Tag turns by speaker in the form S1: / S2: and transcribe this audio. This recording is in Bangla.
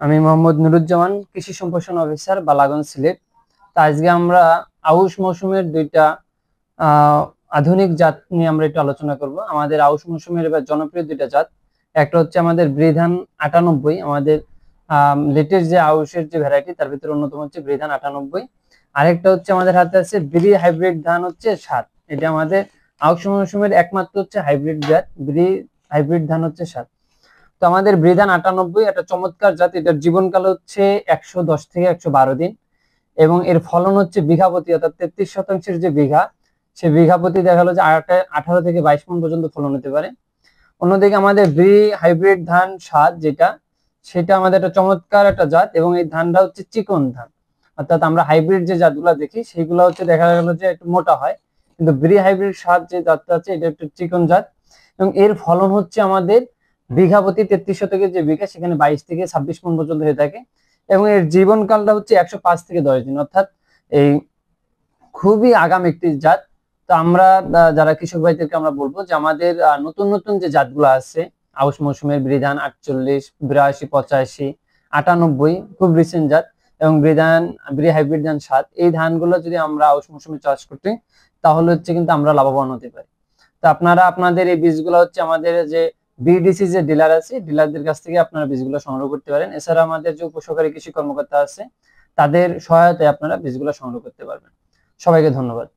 S1: আমি মোহাম্মদ নুরুজ্জামান, কৃষি সম্প্রসারণ অফিসার, বালাগঞ্জ, সিলেট। তো আজকে আমরা আউশ মৌসুমের দুইটা আধুনিক জাত নিয়ে আমরা একটু আলোচনা করব। আমাদের আউশ মৌসুমের এবার জনপ্রিয় দুইটা জাত, একটা হচ্ছে আমাদের বৃধান 98, আমাদের লেটেস্ট যে আউশের যে ভ্যারাইটি তার ভিতরে অন্যতম হচ্ছে বৃধান 98। আরেকটা হচ্ছে আমাদের হাতে আছে ব্রি হাইব্রিড ধান হচ্ছে 7। এটা আমাদের আউশ মৌসুমের একমাত্র হচ্ছে হাইব্রিড জাত, ব্রি হাইব্রিড ধান হচ্ছে 7। তো আমাদের বৃধান 98 একটা চমৎকার জাত, এটার জীবনকাল হচ্ছে 110 থেকে 112 দিন এবং এর ফলন হচ্ছে বিঘা প্রতি, অর্থাৎ 33 শতাংশের যে বিঘা, সে বিঘা প্রতি দেখা গেলো যে 18 থেকে 22 মণ পর্যন্ত ফলন হতে পারে। অন্যদিকে আমাদের ব্রি হাইব্রিড ধান 7 যেটা, সেটা আমাদের একটা চমৎকার একটা জাত এবং এই ধানটা হচ্ছে চিকন ধান। অর্থাৎ আমরা হাইব্রিড যে জাতগুলো দেখি সেগুলো হচ্ছে দেখা গেল যে একটু মোটা হয়, কিন্তু ব্রি হাইব্রিড 7 যে জাতটা আছে এটা একটু চিকন জাত এবং এর ফলন হচ্ছে আমাদের বিঘা প্রতি 33 শতকের যে বিঘা সেখানে 22 থেকে 26 মণ পর্যন্ত হয়ে থাকে এবং এর জীবনকালটা হচ্ছে 105 থেকে 10 দিন, অর্থাৎ এই খুবই আগাম একটি জাত। তো আমরা যারা কৃষক ভাইদেরকে আমরা বলবো যে আমাদের নতুন নতুন যে জাতগুলো আছে আউশ মৌসুমের, বৃধান 48, 82, 85, 98 খুব রিসেন্ট জাত এবং ব্রি হাইব্রিড ধান 7, এই ধানগুলো যদি আমরা আউশ মৌসুমে চাষ করতে তাহলে হচ্ছে কিন্তু আমরা লাভবান হতে পারি। তো আপনারা আপনাদের এই বীজগুলো হচ্ছে আমাদের যে বিডিসি যে ডিলার আছে, ডিলারদের কাছ থেকে আপনারা বীজগুলো সংগ্রহ করতে পারেন। এছাড়া আমাদের যে উপসহকারী কৃষি কর্মকর্তা আছে তাদের সহায়তায় আপনারা বীজগুলো সংগ্রহ করতে পারবেন। সবাইকে ধন্যবাদ।